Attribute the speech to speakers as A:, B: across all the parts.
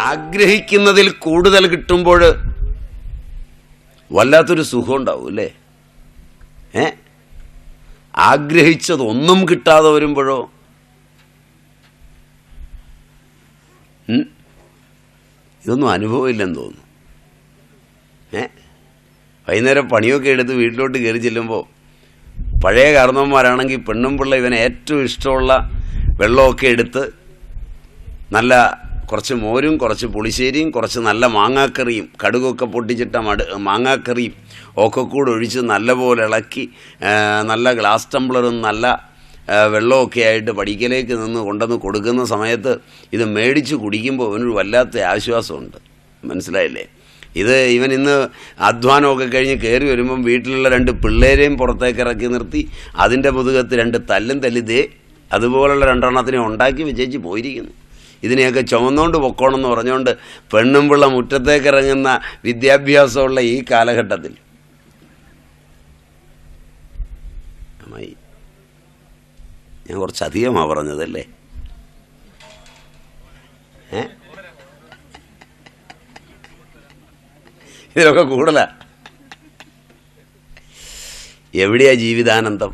A: ആഗ്രഹിക്കുന്നതിൽ കൂടുതൽ കിട്ടുമ്പോൾ വല്ലാത്തൊരു സുഖം ഉണ്ടാവും അല്ലേ? ആഗ്രഹിച്ചതൊന്നും കിട്ടാതെ വരുമ്പോഴോ ഇതൊന്നും അനുഭവമില്ലെന്ന് തോന്നുന്നു. വൈകുന്നേരം പണിയൊക്കെ എടുത്ത് വീട്ടിലോട്ട് കയറി ചെല്ലുമ്പോൾ പഴയ കാരണവന്മാരാണെങ്കിൽ പെണ്ണും പിള്ള ഇവന് ഏറ്റവും ഇഷ്ടമുള്ള വെള്ളമൊക്കെ എടുത്ത് നല്ല കുറച്ച് മോരും കുറച്ച് പുളിശ്ശേരിയും കുറച്ച് നല്ല മാങ്ങാക്കറിയും കടുകൊക്കെ പൊട്ടിച്ചിട്ട മാങ്ങാക്കറിയും ഒക്കെ കൂടെ ഒഴിച്ച് നല്ലപോലെ ഇളക്കി നല്ല ഗ്ലാസ് ടംബ്ലറും നല്ല വെള്ളമൊക്കെ ആയിട്ട് പഠിക്കലേക്ക് നിന്ന് കൊണ്ടുവന്ന് കൊടുക്കുന്ന സമയത്ത് ഇത് മേടിച്ച് കുടിക്കുമ്പോൾ അവനൊരു വല്ലാത്ത ആശ്വാസമുണ്ട്. മനസ്സിലായില്ലേ? ഇവൻ ഇന്ന് അധ്വാനമൊക്കെ കഴിഞ്ഞ് കയറി വരുമ്പം വീട്ടിലുള്ള 2 പിള്ളേരെയും പുറത്തേക്ക് ഇറക്കി നിർത്തി അതിൻ്റെ മുതുകത്ത് 2 തല്ലും തല്ലിതേ അതുപോലുള്ള 2 എണ്ണത്തിനെ ഉണ്ടാക്കി വെച്ചേച്ച് പോയിരിക്കുന്നു. ഇതിനെയൊക്കെ ചുമന്നുകൊണ്ട് പൊക്കോണമെന്ന് പറഞ്ഞുകൊണ്ട് പെണ്ണും പിള്ള മുറ്റത്തേക്ക് ഇറങ്ങുന്ന വിദ്യാഭ്യാസമുള്ള ഈ കാലഘട്ടത്തിൽ അമ്മായി ഞാൻ കുറച്ചധികമാണ് പറഞ്ഞതല്ലേ? ഇതിലൊക്കെ കൂടുതലാ. എവിടെയാ ജീവിതാനന്ദം?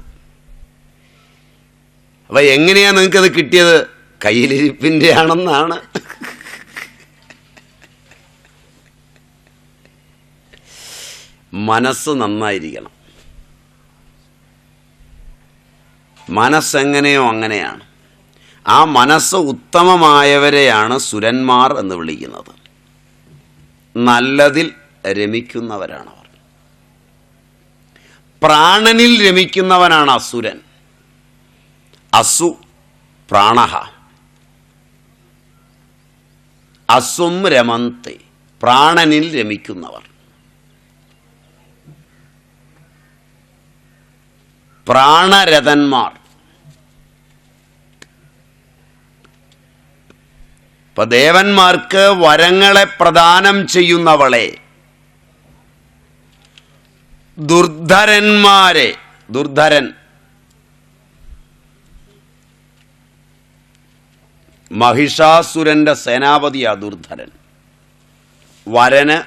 A: അപ്പം എങ്ങനെയാണ് നിങ്ങൾക്കത് കിട്ടിയത്? കയ്യിലിരിപ്പിൻ്റെ ആണെന്നാണ്. മനസ്സ് നന്നായിരിക്കണം. മനസ്സെങ്ങനെയോ അങ്ങനെയാണ്. ആ മനസ്സ് ഉത്തമമായവരെയാണ് സുരന്മാർ എന്ന് വിളിക്കുന്നത്. നല്ലതിൽ രമിക്കുന്നവരാണവർ. പ്രാണനിൽ രമിക്കുന്നവനാണ് അസുരൻ. അസു പ്രാണഹ അസും രമന്തി, പ്രാണനിൽ രമിക്കുന്നവർ. പ്രാണരഥന്മാർ. ഇപ്പൊ ദേവന്മാർക്ക് വരങ്ങളെ പ്രദാനം ചെയ്യുന്നവളെ, ദുർധരന്മാരെ, ദുർധരൻ മഹിഷാസുരൻ്റെ സേനാപതിയാ ദുർധരൻ. വരന്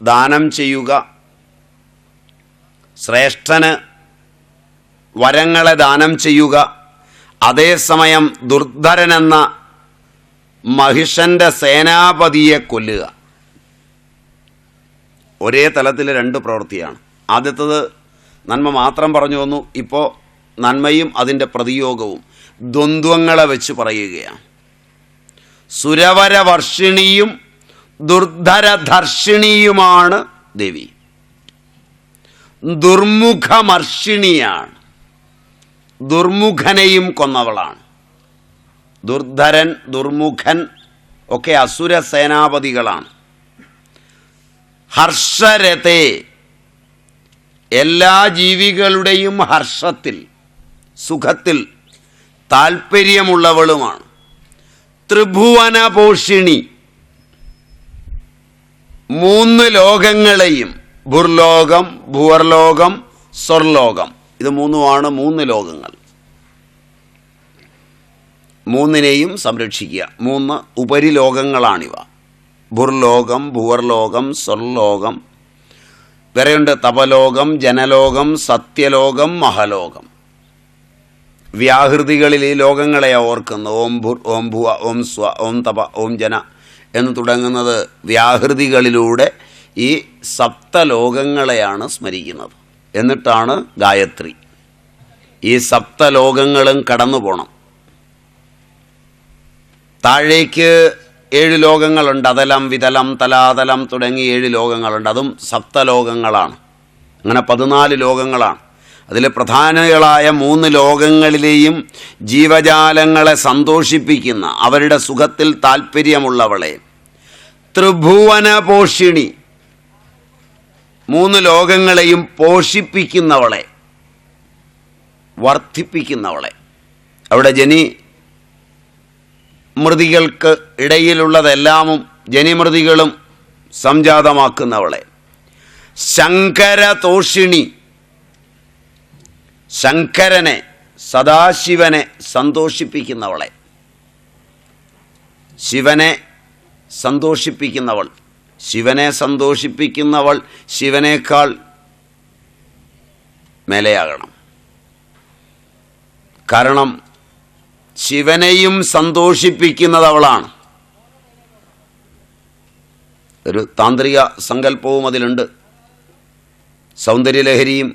A: ദാനം ചെയ്യുക, ശ്രേഷ്ഠന് വരങ്ങളെ ദാനം ചെയ്യുക, അതേസമയം ദുർധരനെന്ന മഹിഷന്റെ സേനാപതിയെ കൊല്ലുക. ഒരേ തലത്തിൽ 2 പ്രവൃത്തിയാണ്. ആദ്യത്തത് നന്മ മാത്രം പറഞ്ഞു വന്നു. ഇപ്പോൾ നന്മയും അതിൻ്റെ പ്രതിയോഗവും ദ്വന്ദ്വങ്ങളെ വെച്ച് പറയുകയാണ്. സുരവരവർഷിണിയും ദുർധരധർഷിണിയുമാണ് ദേവി. ദുർമുഖമർഷിണിയാണ്, ദുർമുഖനെയും കൊന്നവളാണ്. ദുർധരൻ, ദുർമുഖൻ ഒക്കെ അസുര സേനാപതികളാണ്. ഹർഷരഥേ, എല്ലാ ജീവികളുടെയും ഹർഷത്തിൽ, സുഖത്തിൽ താൽപ്പര്യമുള്ളവളുമാണ്. ത്രിഭുവനപോഷിണി, 3 ലോകങ്ങളെയും, ഭുർലോകം, ഭുവർലോകം, സ്വർലോകം, ഇത് 3 ലോകങ്ങൾ. 3നെയും സംരക്ഷിക്കുക. 3 ഉപരിലോകങ്ങളാണിവ. ഭുർലോകം, ഭുവർലോകം, സ്വർലോകം. വേറെയുണ്ട് തപലോകം, ജനലോകം, സത്യലോകം, മഹലോകം. വ്യാഹൃതികളിൽ ഈ ലോകങ്ങളെ ഓർക്കുന്നു. ഓം ഭുർ, ഓം ഭുവ, ഓം സ്വ, ഓം തപ, ഓം ജന എന്ന് തുടങ്ങുന്നത് വ്യാഹൃതികളിലൂടെ ഈ സപ്തലോകങ്ങളെയാണ് സ്മരിക്കുന്നത്. എന്നിട്ടാണ് ഗായത്രി. ഈ സപ്തലോകങ്ങളും കടന്നു പോകണം. താഴേക്ക് 7 ലോകങ്ങളുണ്ട്. അതലം, വിതലം, തലാതലം തുടങ്ങി 7 ലോകങ്ങളുണ്ട്. അതും സപ്തലോകങ്ങളാണ്. അങ്ങനെ 14 ലോകങ്ങളാണ്. അതിൽ പ്രധാനികളായ 3 ലോകങ്ങളിലെയും ജീവജാലങ്ങളെ സന്തോഷിപ്പിക്കുന്ന, അവരുടെ സുഖത്തിൽ താൽപ്പര്യമുള്ളവളെ ത്രിഭുവന പോഷിണി, 3 ലോകങ്ങളെയും പോഷിപ്പിക്കുന്നവളെ, വർദ്ധിപ്പിക്കുന്നവളെ. അവിടെ ജനിമൃതികൾക്ക് ഇടയിലുള്ളതെല്ലാമും ജനിമൃതികളും സംജാതമാക്കുന്നവളെ. ശങ്കരതോഷിണി, ശങ്കരനെ, സദാശിവനെ സന്തോഷിപ്പിക്കുന്നവളെ. ശിവനെ സന്തോഷിപ്പിക്കുന്നവൾ. ശിവനെ സന്തോഷിപ്പിക്കുന്നവൾ ശിവനേക്കാൾ മേലെയാകണം. കാരണം ശിവനെയും സന്തോഷിപ്പിക്കുന്നത് അവളാണ്. ഒരു താന്ത്രിക സങ്കല്പവും അതിലുണ്ട്. സൗന്ദര്യലഹരിയും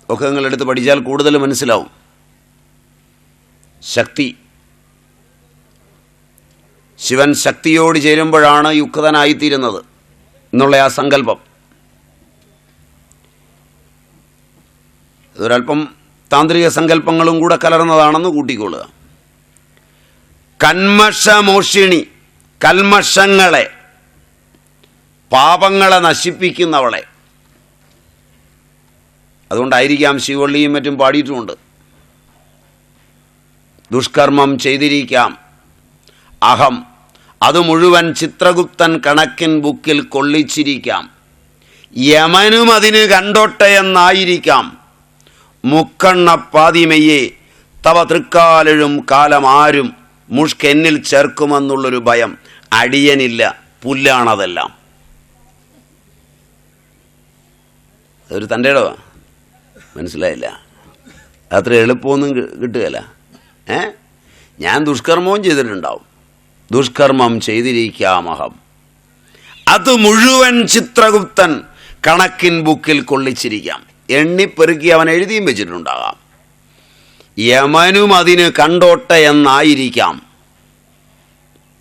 A: ഒക്കെ നിങ്ങളെടുത്ത് പഠിച്ചാൽ കൂടുതൽ മനസ്സിലാവും. ശക്തി, ശിവൻ ശക്തിയോട് ചേരുമ്പോഴാണ് യുക്തനായിത്തീരുന്നത് എന്നുള്ള ആ സങ്കല്പം. അതൊരല്പം താന്ത്രിക സങ്കല്പങ്ങളും കൂടെ കലർന്നതാണെന്ന് കൂട്ടിക്കൊള്ളുക. കന്മഷമോഷിണി, കൽമഷങ്ങളെ, പാപങ്ങളെ നശിപ്പിക്കുന്നവളെ. അതുകൊണ്ടായിരിക്കാം ശിവള്ളിയും മറ്റും പാടിയിട്ടുമുണ്ട്. ദുഷ്കർമ്മം ചെയ്തിരിക്കാം അഹം, അത് മുഴുവൻ ചിത്രഗുപ്തൻ കണക്കിൻ ബുക്കിൽ കൊള്ളിച്ചിരിക്കാം. യമനും അതിന് കണ്ടോട്ടയെന്നായിരിക്കാം. മുക്കണ്ണപ്പാതിമയെ തവ തൃക്കാലെഴും കാലം ആരും മുഷ്കെന്നിൽ ചേർക്കുമെന്നുള്ളൊരു ഭയം അടിയനില്ല, പുല്ലാണതെല്ലാം. അതൊരു തൻ്റെ ഇടവാ. മനസ്സിലായില്ല? അത്ര എളുപ്പമൊന്നും കിട്ടുകയില്ല. ഞാൻ ദുഷ്കർമ്മവും ചെയ്തിട്ടുണ്ടാവും. ദുഷ്കർമ്മം ചെയ്തിരിക്കാമഹം, അത് മുഴുവൻ ചിത്രഗുപ്തൻ കണക്കിൻ ബുക്കിൽ കൊള്ളിച്ചിരിക്കാം. എണ്ണിപ്പെറുക്കി അവൻ എഴുതിയും വെച്ചിട്ടുണ്ടാകാം. യമനും അതിന് കണ്ടോട്ടയെന്നായിരിക്കാം.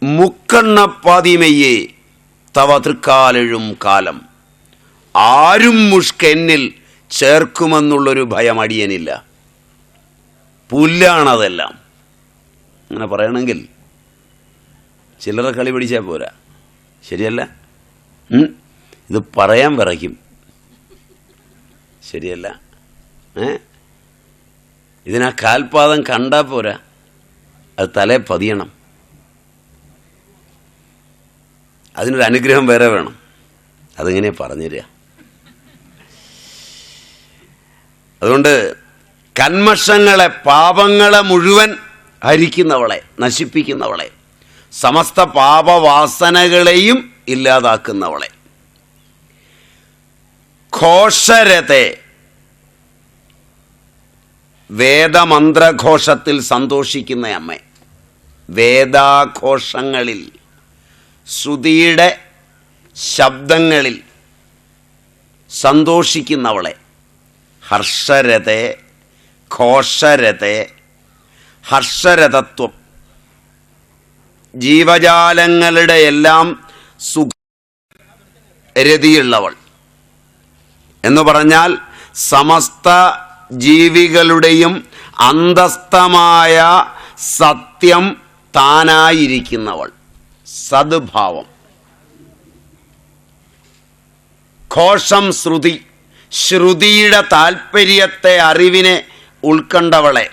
A: മുക്കണ്ണപ്പാതിമയെ തവ തൃക്കാലെഴും കാലം ആരും മുഷ്കെന്നിൽ ചേർക്കുമെന്നുള്ളൊരു ഭയം അടിയനില്ല, പുല്ലാണതെല്ലാം. അങ്ങനെ പറയണമെങ്കിൽ ചില്ലറ കളി പിടിച്ചാൽ പോരാ. ശരിയല്ല? ഇത് പറയാൻ വിറയ്ക്കും. ശരിയല്ല? ഇതിനാ കാൽപാദം കണ്ടാൽ പോരാ, അത് തലേ പതിയണം. അതിനൊരു അനുഗ്രഹം വേറെ വേണം. അതിങ്ങനെ പറഞ്ഞുതരിക. അതുകൊണ്ട് കന്മഷങ്ങളെ, പാപങ്ങളെ മുഴുവൻ ഹരിക്കുന്നവളെ, നശിപ്പിക്കുന്നവളെ, സമസ്ത പാപവാസനകളെയും ഇല്ലാതാക്കുന്നവളെ. ഘോഷരതെ, വേദമന്ത്രഘോഷത്തിൽ സന്തോഷിക്കുന്ന അമ്മ, വേദാഘോഷങ്ങളിൽ, ശ്രുതിയുടെ ശബ്ദങ്ങളിൽ സന്തോഷിക്കുന്നവളെ. ഹർഷരതെ, ഘോഷരതെ, ഹർഷരതത്വം, ജീവജാലങ്ങളുടെ എല്ലാം സുഖരതിയുള്ളവൾ എന്ന് പറഞ്ഞാൽ സമസ്ത ജീവികളുടെയും അന്തസ്ഥമായ സത്യം താനായിരിക്കുന്നവൾ, സദ്ഭാവം. ഘോഷം ശ്രുതി, ശ്രുതിയുടെ താൽപ്പര്യത്തെ, അറിവിനെ ഉൾക്കൊണ്ടവളെ.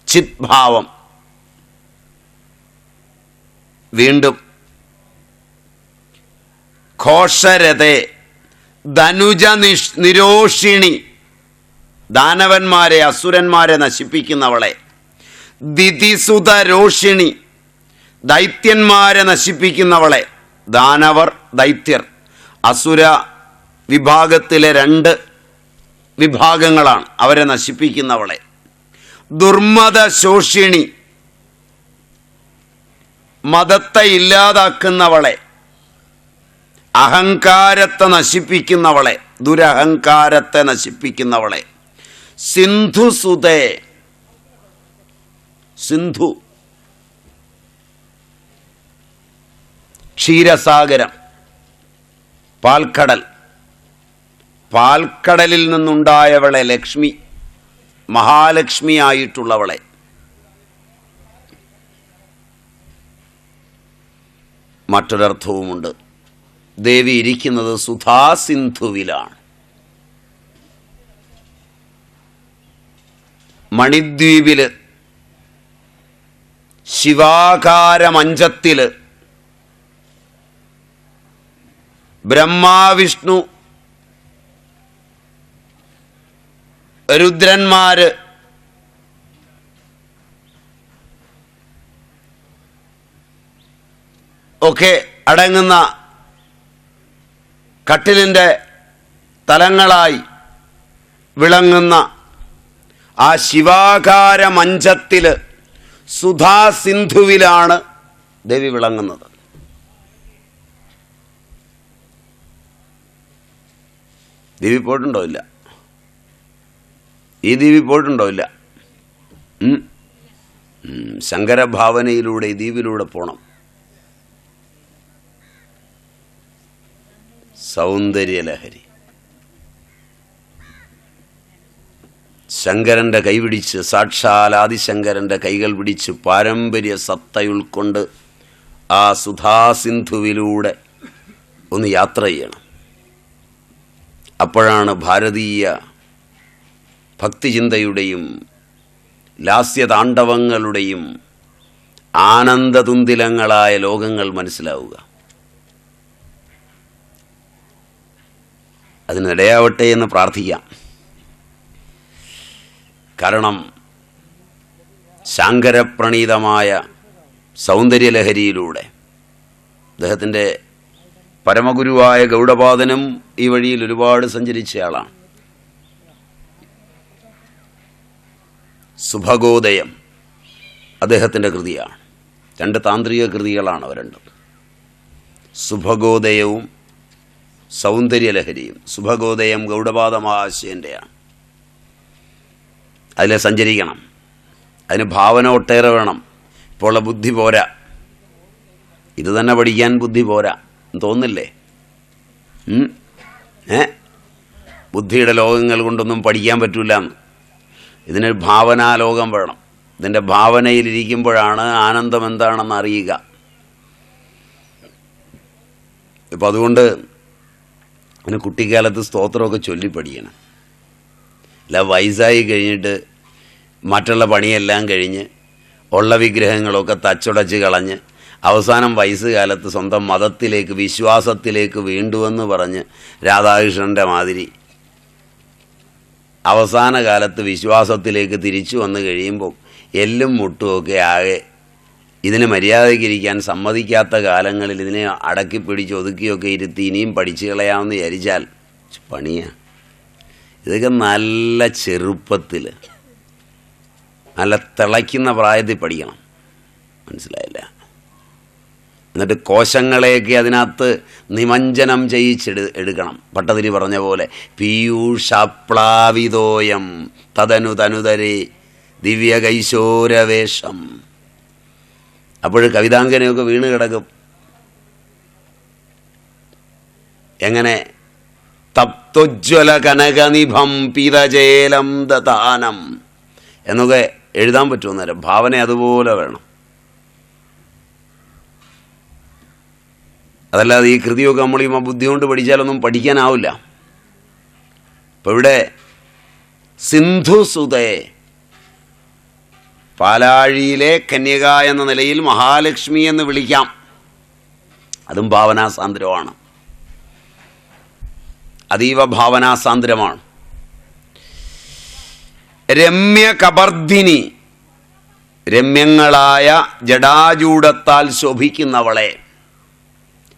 A: ചിത്ഭാവം. വീണ്ടും ഘോഷരതെ, ധനുജ നിരോഷിണി, ദാനവന്മാരെ, അസുരന്മാരെ നശിപ്പിക്കുന്നവളെ. ദിതിസുത രോഷിണി, ദൈത്യന്മാരെ നശിപ്പിക്കുന്നവളെ. ദാനവർ, ദൈത്യർ, അസുര വിഭാഗത്തിലെ 2 വിഭാഗങ്ങളാണ്. അവരെ നശിപ്പിക്കുന്നവളെ. ദുർമത ശോഷിണി, മതത്തെ ഇല്ലാതാക്കുന്നവളെ. അഹങ്കാരത്തെ നശിപ്പിക്കുന്നവളെ, ദുരഹങ്കാരത്തെ നശിപ്പിക്കുന്നവളെ. സിന്ധുസുതേ, സിന്ധു ക്ഷീരസാഗരം, പാൽക്കടൽ, പാൽക്കടലിൽ നിന്നുണ്ടായവളെ ലക്ഷ്മി, മഹാലക്ഷ്മിയായിട്ടുള്ളവളെ. മറ്റൊരർത്ഥവുമുണ്ട്. ദേവി ഇരിക്കുന്നത് സുധാസിന്ധുവിലാണ്. മണിദ്വീപില്, ശിവാകാരമഞ്ചത്തില് ബ്രഹ്മാവിഷ്ണു രുദ്രന്മാര് ഒക്കെ അടങ്ങുന്ന കട്ടിലിൻ്റെ തലങ്ങളായി വിളങ്ങുന്ന ആ ശിവാകാര മഞ്ചത്തിൽ സുധാസിന്ധുവിലാണ് ദേവി വിളങ്ങുന്നത്. ദേവി പോയിട്ടുണ്ടോ? ഇല്ല. ഈ ദേവി പോയിട്ടുണ്ടോ? ഇല്ല. ശങ്കരഭാവനയിലൂടെ ഈ ദ്വീപിലൂടെ പോണം. സൗന്ദര്യലഹരി. ശങ്കരൻ്റെ കൈപിടിച്ച്, സാക്ഷാൽ ആദിശങ്കരൻ്റെ കൈകൾ പിടിച്ച് പാരമ്പര്യ സത്തയുൾക്കൊണ്ട് ആ സുധാസിന്ധുവിലൂടെ ഒന്ന് യാത്ര ചെയ്യണം. അപ്പോഴാണ് ഭാരതീയ ഭക്തിചിന്തയുടെയും ലാസ്യതാണ്ഡവങ്ങളുടെയും ആനന്ദതുന്തിലങ്ങളായ ലോകങ്ങൾ മനസ്സിലാവുക. അതിനിടയാവട്ടെ എന്ന് പ്രാർത്ഥിക്കാം. കാരണം ശാങ്കരപ്രണീതമായ സൗന്ദര്യലഹരിയിലൂടെ അദ്ദേഹത്തിൻ്റെ പരമഗുരുവായ ഗൗഡപാദനും ഈ വഴിയിൽ ഒരുപാട് സഞ്ചരിച്ചയാളാണ്. സുഭഗോദയം അദ്ദേഹത്തിൻ്റെ കൃതിയാണ്. 2 താന്ത്രിക കൃതികളാണ് അവ രണ്ടും. സുഭഗോദയവും സൗന്ദര്യലഹരിയും. സുഭഗോദയം ഗൗഡപാദ മഹാശയൻ്റെയാണ്. അതിൽ സഞ്ചരിക്കണം. അതിന് ഭാവന ഒട്ടേറെ വേണം. ഇപ്പോൾ ഉള്ള ബുദ്ധി പോരാ. ഇത് തന്നെ പഠിക്കാൻ ബുദ്ധി പോരാ തോന്നില്ലേ? ബുദ്ധിയുടെ ലോകങ്ങൾ കൊണ്ടൊന്നും പഠിക്കാൻ പറ്റില്ല എന്ന്. ഇതിനൊരു ഭാവനാലോകം വേണം. ഇതിൻ്റെ ഭാവനയിലിരിക്കുമ്പോഴാണ് ആനന്ദം എന്താണെന്ന് അറിയുക. ഇപ്പം അതുകൊണ്ട് അതിന് കുട്ടിക്കാലത്ത് സ്തോത്രമൊക്കെ ചൊല്ലി പഠിക്കണം. അല്ല വയസ്സായി കഴിഞ്ഞിട്ട് മറ്റുള്ള പണിയെല്ലാം കഴിഞ്ഞ് ഉള്ള വിഗ്രഹങ്ങളൊക്കെ തച്ചുടച്ച് കളഞ്ഞ് അവസാനം വയസ്സുകാലത്ത് സ്വന്തം മതത്തിലേക്ക്, വിശ്വാസത്തിലേക്ക് വീണ്ടുവെന്ന് പറഞ്ഞ് രാധാകൃഷ്ണൻ്റെ മാതിരി അവസാന കാലത്ത് വിശ്വാസത്തിലേക്ക് തിരിച്ചു വന്ന് കഴിയുമ്പോൾ എല്ലും മുട്ടുമൊക്കെ ആകെ ഇതിന് മര്യാദയ്ക്കിരിക്കാൻ സമ്മതിക്കാത്ത കാലങ്ങളിൽ ഇതിനെ അടക്കി പിടിച്ച് ഒതുക്കിയൊക്കെ ഇരുത്തി ഇനിയും പഠിച്ചു കളയാമെന്ന് വിചാരിച്ചാൽ പണിയാണ്. ഇതൊക്കെ നല്ല ചെറുപ്പത്തിൽ, നല്ല തിളയ്ക്കുന്ന പ്രായത്തിൽ പഠിക്കണം. മനസ്സിലായില്ല? എന്നിട്ട് കോശങ്ങളെയൊക്കെ അതിനകത്ത് നിമഞ്ജനം എടുക്കണം. ഭട്ടതിരി പറഞ്ഞ പോലെ പീയൂഷാപ്ലാവിതോയം തദനു തനുതരേ ദിവ്യകൈശോരവേഷം. അപ്പോൾ കവിതാംഗനയൊക്കെ വീണ് കിടക്കും. എങ്ങനെ? തപ്തോജ്വല കനകനിഭം പീതജേലം ദതാനം എന്നൊക്കെ എഴുതാൻ പറ്റുമോ? നേരം ഭാവന അതുപോലെ വേണം. അതല്ലാതെ ഈ കൃതിയൊക്കെ നമ്മൾ ഈ ബുദ്ധി കൊണ്ട് പഠിച്ചാലൊന്നും പഠിക്കാനാവില്ല. ഇപ്പം ഇവിടെ സിന്ധുസുതേ, പാലാഴിയിലെ കന്യക എന്ന നിലയിൽ മഹാലക്ഷ്മി എന്ന് വിളിക്കാം. അതും ഭാവനാസാന്ദ്രമാണ്. അതീവ ഭാവനാസാന്ദ്രമാണ്. രമ്യ കബർദിനി, രമ്യങ്ങളായ ജടാജൂഢത്താൽ ശോഭിക്കുന്നവളെ.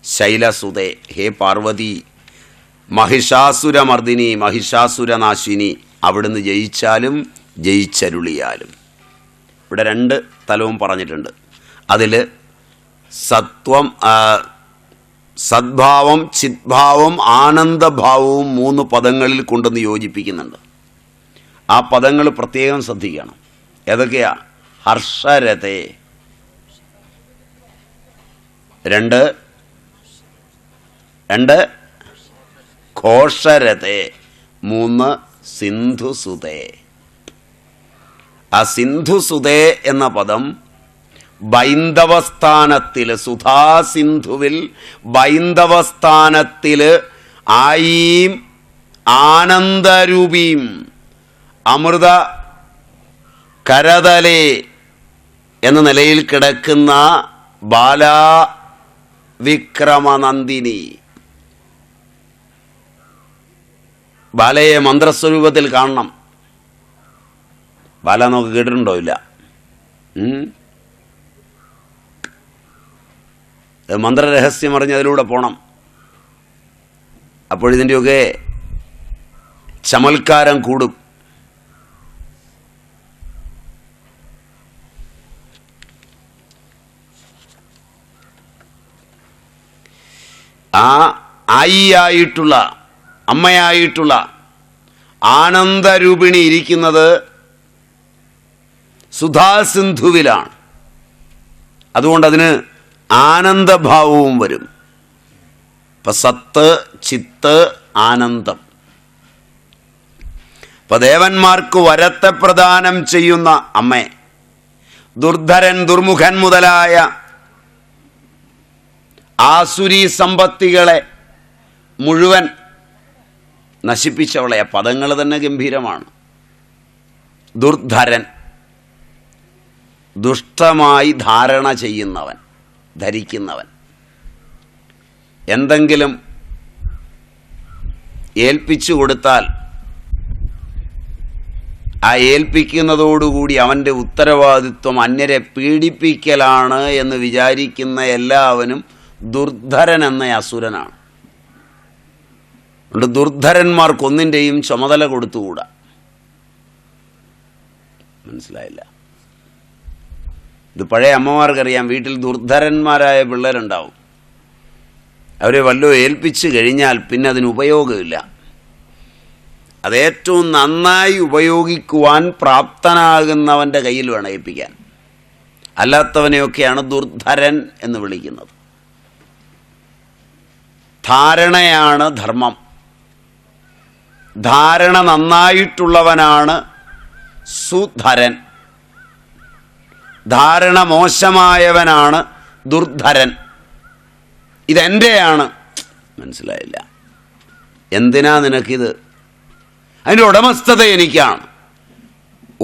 A: ശൈലസുതേ, ഹേ പാർവതി, മഹിഷാസുരമർദിനി, മഹിഷാസുരനാശിനി, അവിടുന്ന് ജയിച്ചാലും ജയിച്ചരുളിയാലും. ഇവിടെ 2 തലവും പറഞ്ഞിട്ടുണ്ട്. അതിൽ സദ്ഭാവം, ചിദ്ഭാവം, ആനന്ദഭാവവും 3 പദങ്ങളിൽ കൊണ്ടുവന്ന് യോജിപ്പിക്കുന്നുണ്ട്. ആ പദങ്ങൾ പ്രത്യേകം ശ്രദ്ധിക്കണം. ഏതൊക്കെയാ? ഹർഷരതേ 2, ഘോഷരതേ 3, സിന്ധുസുതേ. ആ സിന്ധുസുതേ എന്ന പദം ബൈന്ദവസ്ഥാനത്തിൽ, സുധാസിന്ധുവിൽ ബൈന്ദവസ്ഥാനത്തിൽ ആയീം ആനന്ദരൂപീം അമൃത കരതലേ എന്ന നിലയിൽ കിടക്കുന്ന ബാലാവിക്രമനന്ദിനി. ബാലയെ മന്ത്രസ്വരൂപത്തിൽ കാണണം. ബാല നമുക്ക് കേട്ടിട്ടുണ്ടോ? ഇല്ല. മന്ത്രരഹസ്യം അറിഞ്ഞ് അതിലൂടെ പോകണം. അപ്പോഴിതിൻ്റെയൊക്കെ ചമൽക്കാരം കൂടും. ആ ആയിയായിട്ടുള്ള അമ്മയായിട്ടുള്ള ആനന്ദരൂപിണി ഇരിക്കുന്നത് സുധാസിന്ധുവിലാണ്. അതുകൊണ്ട് അതിന് ആനന്ദഭാവവും വരും. ഇപ്പം സത്ത്, ചിത്ത്, ആനന്ദം. ഇപ്പം ദേവന്മാർക്ക് വരത്തെ പ്രദാനം ചെയ്യുന്ന അമ്മേ, ദുർധരൻ, ദുർമുഖൻ മുതലായ ആസുരി സമ്പത്തികളെ മുഴുവൻ നശിപ്പിച്ചവളെ. പദങ്ങൾ തന്നെ ഗംഭീരമാണ്. ദുർധരൻ, ദുഷ്ടമായി ധാരണ ചെയ്യുന്നവൻ, ധരിക്കുന്നവൻ. എന്തെങ്കിലും ഏൽപ്പിച്ചു കൊടുത്താൽ ആ ഏൽപ്പിക്കുന്നതോടുകൂടി അവൻ്റെ ഉത്തരവാദിത്വം അന്യരെ പീഡിപ്പിക്കലാണ് എന്ന് വിചാരിക്കുന്ന എല്ലാവനും ദുർധരൻ എന്ന അസുരനാണ്. അതുകൊണ്ട് ദുർധരന്മാർക്കൊന്നിൻ്റെയും ചുമതല കൊടുത്തുകൂടാ. മനസ്സിലായില്ല? ഇത് പഴയ അമ്മമാർക്കറിയാം. വീട്ടിൽ ദുർധരന്മാരായ പിള്ളേരുണ്ടാവും. അവരെ വല്ലതും ഏൽപ്പിച്ചു കഴിഞ്ഞാൽ പിന്നെ അതിന് ഉപയോഗമില്ല. അതേറ്റവും നന്നായി ഉപയോഗിക്കുവാൻ പ്രാപ്തനാകുന്നവൻ്റെ കയ്യിൽ വേണം ഏൽപ്പിക്കാൻ. അല്ലാത്തവനെയൊക്കെയാണ് ദുർധരൻ എന്ന് വിളിക്കുന്നത്. ധാരണയാണ് ധർമ്മം. ധാരണ നന്നായിട്ടുള്ളവനാണ് സുധരൻ. ധാരണ മോശമായവനാണ് ദുർധരൻ. ഇതെൻ്റെയാണ്. മനസ്സിലായില്ല? എന്തിനാ നിനക്കിത്? അതിൻ്റെ ഉടമസ്ഥത എനിക്കാണ്.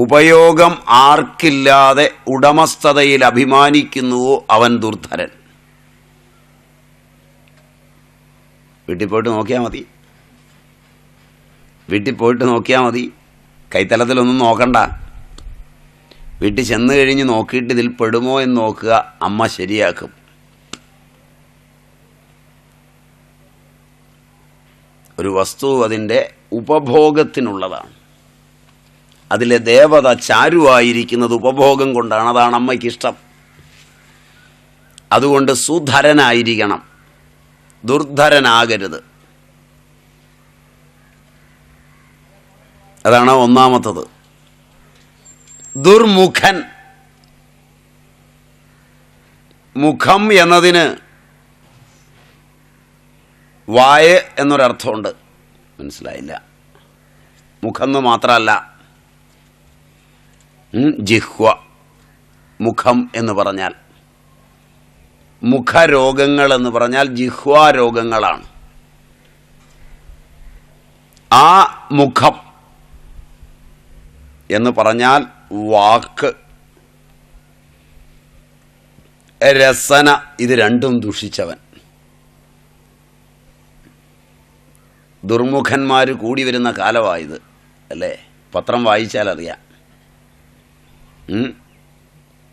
A: ഉപയോഗം ആർക്കില്ലാതെ ഉടമസ്ഥതയിൽ അഭിമാനിക്കുന്നുവോ അവൻ ദുർധരൻ. വീട്ടിൽ പോയിട്ട് നോക്കിയാൽ മതി. വീട്ടിൽ പോയിട്ട് നോക്കിയാൽ മതി. കൈത്തലത്തിലൊന്നും നോക്കണ്ട. വീട്ടിൽ ചെന്ന് കഴിഞ്ഞ് നോക്കിയിട്ട് ഇതിൽ പെടുമോ എന്ന് നോക്കുക. അമ്മ ശരിയാക്കും. ഒരു വസ്തു അതിൻ്റെ ഉപഭോഗത്തിനുള്ളതാണ്. അതിലെ ദേവത ചാരുവായിരിക്കുന്നത് ഉപഭോഗം കൊണ്ടാണ്. അതാണ് അമ്മയ്ക്കിഷ്ടം. അതുകൊണ്ട് സുധരനായിരിക്കണം, ദുർധരനാകരുത്. അതാണ് ഒന്നാമത്തത്. ദുർമുഖൻ. മുഖം എന്നതിന് വായ എന്നൊരർത്ഥമുണ്ട്. മനസ്സിലായില്ല? മുഖമെന്ന് മാത്രമല്ല, ജിഹ്വ. മുഖം എന്ന് പറഞ്ഞാൽ, മുഖരോഗങ്ങൾ എന്ന് പറഞ്ഞാൽ ജിഹ്വാരോഗങ്ങളാണ്. ആ മുഖം എന്ന് പറഞ്ഞാൽ വാക്ക്, രസന, ഇത് രണ്ടും ദുഷിച്ചവൻ. ദുർമുഖന്മാർ കൂടി വരുന്ന കാലമായത് അല്ലേ? പത്രം വായിച്ചാൽ അറിയാം.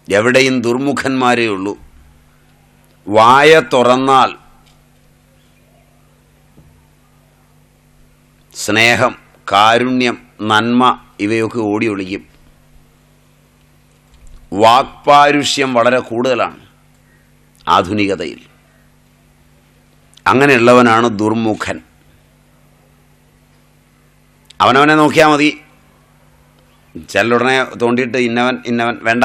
A: എവിടെയും ദുർമുഖന്മാരേ ഉള്ളൂ. വായ തുറന്നാൽ സ്നേഹം, കാരുണ്യം, നന്മ ഇവയൊക്കെ ഓടി ഒളിക്കും. വാക്പാരുഷ്യം വളരെ കൂടുതലാണ് ആധുനികതയിൽ. അങ്ങനെയുള്ളവനാണ് ദുർമുഖൻ. അവനവനെ നോക്കിയാൽ മതി. ചിലരുടനെ തോണ്ടിയിട്ട് ഇന്നവൻ ഇന്നവൻ വേണ്ട.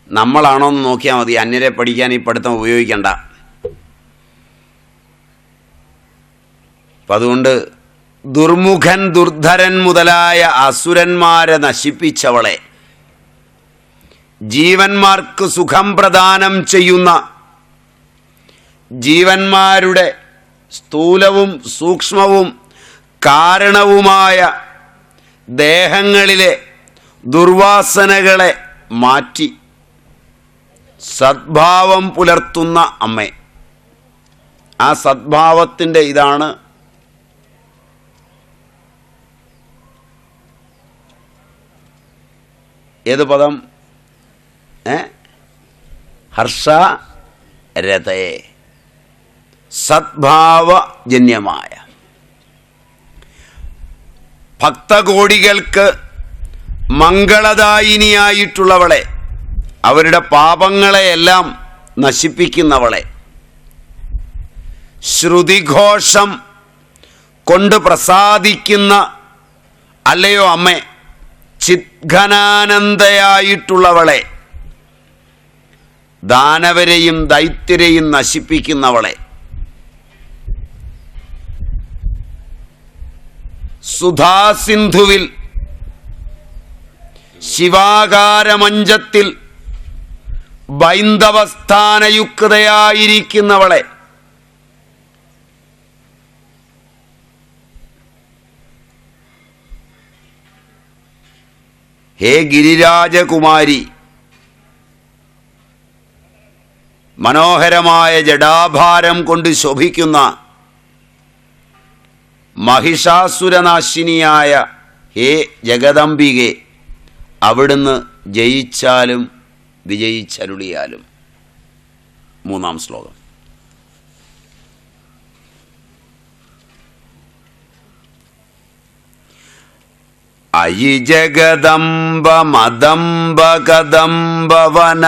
A: നമ്മളാണോ എന്ന് നോക്കിയാൽ മതി. അന്യരെ പഠിക്കാൻ ഈ പഠിത്തം ഉപയോഗിക്കണ്ട. അപ്പം അതുകൊണ്ട് ദുർമുഖൻ, ദുർധരൻ മുതലായ അസുരന്മാരെ നശിപ്പിച്ചവളെ, ജീവന്മാർക്ക് സുഖം പ്രദാനം ചെയ്യുന്ന, ജീവന്മാരുടെ സ്ഥൂലവും സൂക്ഷ്മവും കാരണവുമായ ദേഹങ്ങളിലെ ദുർവാസനകളെ മാറ്റി സദ്ഭാവം പുലർത്തുന്ന അമ്മ. ആ സദ്ഭാവത്തിൻ്റെ ഇതാണ് ഏത് പദം? ഹർഷ രതേ, സദ്ഭാവജന്യമായ ഭക്തകോടികൾക്ക് മംഗളദായിനിയായിട്ടുള്ളവളെ, അവരുടെ പാപങ്ങളെയെല്ലാം നശിപ്പിക്കുന്നവളെ, ശ്രുതിഘോഷം കൊണ്ട് പ്രസാദിക്കുന്ന അല്ലയോ അമ്മേ, ചിദ്ഘനാനന്ദയായിട്ടുള്ളവളെ, ദാനവരെയും ദൈത്യരെയും നശിപ്പിക്കുന്നവളെ, സുധാസിന്ധുവിൽ ശിവാകാരമഞ്ചത്തിൽ ബൈന്ദവസ്ഥാനയുക്തയായിരിക്കുന്നവളെ, ഹേ ഗിരിരാജകുമാരി, മനോഹരമായ ജടാഭാരം കൊണ്ട് ശോഭിക്കുന്ന മഹിഷാസുരനാശിനിയായ ഹേ ജഗദംബികെ, അവിടുന്ന് ജയിച്ചാലും വിജയിച്ചരുളിയാലും. 3-ാം ശ്ലോകം. അയി ജഗദംബ മദംബ കദംബ വന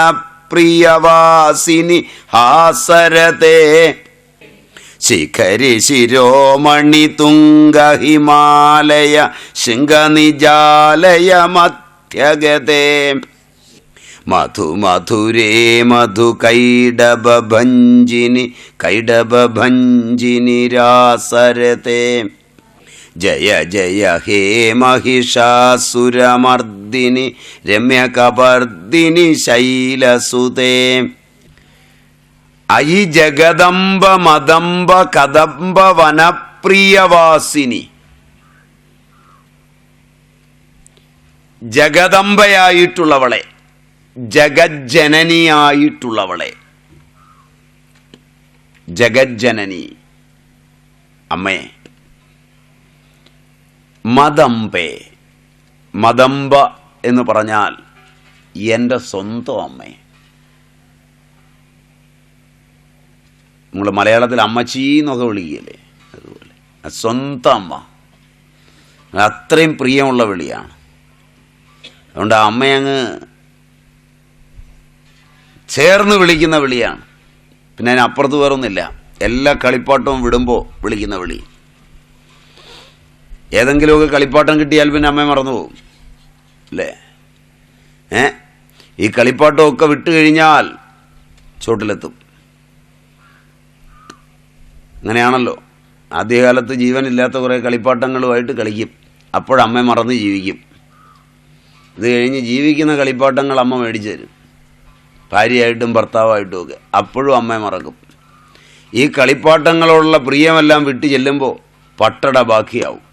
A: പ്രിയവാസിനി ഹാസരതേ, ശിഖരി ശിരോമണി തുംഗ ഹിമാലയ ശൃംഗനിജാലയ മധ്യഗതേ, മധുമധുരേ മധു കൈഡഭഞ്ജിനി കൈഡഭഞ്ജിനി രാസരതേ, ജയ ജയ ഹേ മഹിഷാസുരമർദിനി രമ്യകപർദിനി ശൈലസുതേ, അയി ജഗദംബ മദംബ കദംബ വനപ്രിയവാസിനി, ജഗദംബയായിട്ടുള്ളവളെ, ജഗജ്ജനനിയായിട്ടുള്ളവളെ, ജഗജ്ജനനി അമ്മേ, മദംബേ, മദംബ എന്ന് പറഞ്ഞാൽ എൻ്റെ സ്വന്തം അമ്മേ. നമ്മൾ മലയാളത്തിൽ അമ്മച്ചി എന്നൊക്കെ വിളിക്കുകയല്ലേ, അതുപോലെ സ്വന്തം അമ്മ, അത്രയും പ്രിയമുള്ള വിളിയാണ്. അതുകൊണ്ട് ആ അമ്മയങ്ങ് ചേർന്ന് വിളിക്കുന്ന വിളിയാണ്. പിന്നെ അതിനപ്പുറത്ത് വേറൊന്നുമില്ല. എല്ലാ കളിപ്പാട്ടവും വിടുമ്പോൾ വിളിക്കുന്ന വിളി. ഏതെങ്കിലുമൊക്കെ കളിപ്പാട്ടം കിട്ടിയാൽ പിന്നെ അമ്മയെ മറന്നു പോകും അല്ലേ? ഈ കളിപ്പാട്ടമൊക്കെ വിട്ട് കഴിഞ്ഞാൽ ചോട്ടിലെത്തും. അങ്ങനെയാണല്ലോ. ആദ്യകാലത്ത് ജീവനില്ലാത്ത കുറേ കളിപ്പാട്ടങ്ങളുമായിട്ട് കളിക്കും. അപ്പോഴമ്മ മറന്ന് ജീവിക്കും. ഇത് കഴിഞ്ഞ് ജീവിക്കുന്ന കളിപ്പാട്ടങ്ങൾ അമ്മ മേടിച്ചു തരും, ഭാര്യയായിട്ടും ഭർത്താവായിട്ടും ഒക്കെ. അപ്പോഴും അമ്മയെ മറക്കും. ഈ കളിപ്പാട്ടങ്ങളോടുള്ള പ്രിയമെല്ലാം വിട്ട് ചെല്ലുമ്പോൾ പട്ടട ബാക്കിയാവും.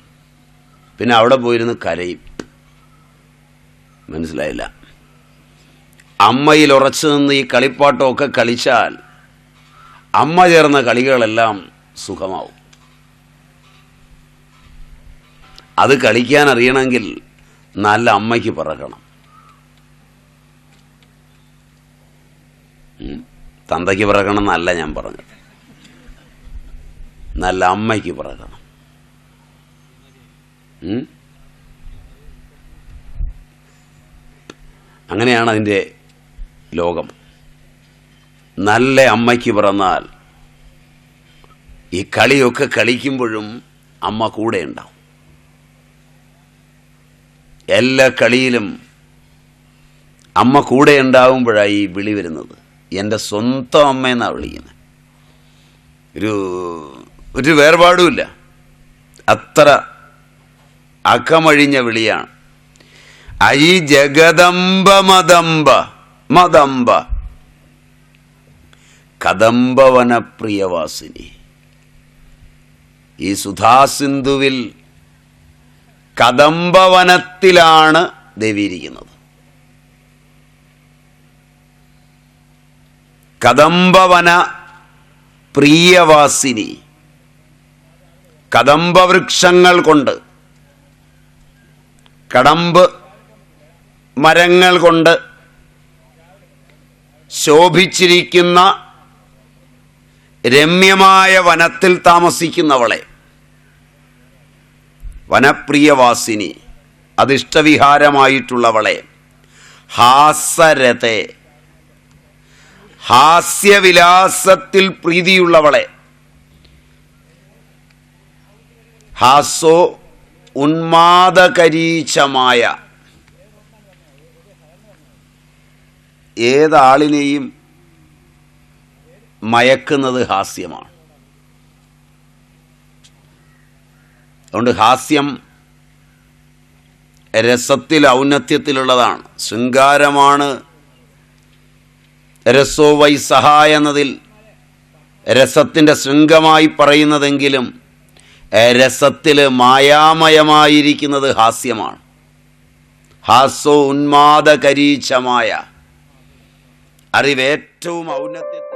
A: പിന്നെ അവിടെ പോയിരുന്ന് കരയും. മനസ്സിലായില്ല? അമ്മയിൽ ഉറച്ചു നിന്ന് ഈ കളിപ്പാട്ടമൊക്കെ കളിച്ചാൽ അമ്മ ചേർന്ന കളികളെല്ലാം സുഖമാവും. അത് കളിക്കാൻ അറിയണമെങ്കിൽ നല്ല അമ്മയ്ക്ക് പിറക്കണം. തന്തയ്ക്ക് പിറക്കണം എന്നല്ല ഞാൻ പറഞ്ഞത്, നല്ല അമ്മയ്ക്ക് പിറക്കണം. അങ്ങനെയാണ് അതിൻ്റെ ലോകം. നല്ല അമ്മയ്ക്ക് പിറന്നാൽ ഈ കളിയൊക്കെ കളിക്കുമ്പോഴും അമ്മ കൂടെ ഉണ്ടാവും. എല്ലാ കളിയിലും അമ്മ കൂടെ ഉണ്ടാവുമ്പോഴാണ് ഈ വിളി വരുന്നത്. എൻ്റെ സ്വന്തം അമ്മയെന്നാണ് വിളിക്കുന്നത്. ഒരു വേർപാടുമില്ല. അത്ര അക്കമഴിഞ്ഞ വിളിയാണ്. ഐ ജഗദംബ മദംബ മദംബ കദംബവനപ്രിയവാസിനി. ഈ സുധാസിന്ധുവിൽ കദംബവനത്തിലാണ് ദേവി ഇരിക്കുന്നത്. കദംബവന പ്രിയവാസിനി. കദംബവൃക്ഷങ്ങൾ കൊണ്ട്, കടമ്പ് മരങ്ങൾ കൊണ്ട് ശോഭിച്ചിരിക്കുന്ന രമ്യമായ വനത്തിൽ താമസിക്കുന്നവളെ, വനപ്രിയവാസിനി, അതിഷ്ടവിഹാരമായിട്ടുള്ളവളെ, ഹാസരതെ, ഹാസ്യവിലാസത്തിൽ പ്രീതിയുള്ളവളെ, ഹാസോ ഉന്മാദകരീചമായ, ഏതാളിനെയും മയക്കുന്നത് ഹാസ്യമാണ്. അതുകൊണ്ട് ഹാസ്യം രസത്തിൽ ഔന്നത്യത്തിലുള്ളതാണ്, ശൃംഗാരമാണ്. രസോ വൈ സഹായ എന്നതിൽ രസത്തിൻ്റെ ശൃംഗമായി പറയുന്നതെങ്കിലും രസത്തിൽ മായാമയമായിരിക്കുന്നത് ഹാസ്യമാണ്. ഹാസോ ഉന്മാദകരീചമായ, അറിവ് ഏറ്റവും ഔന്നത്യത്തിൽ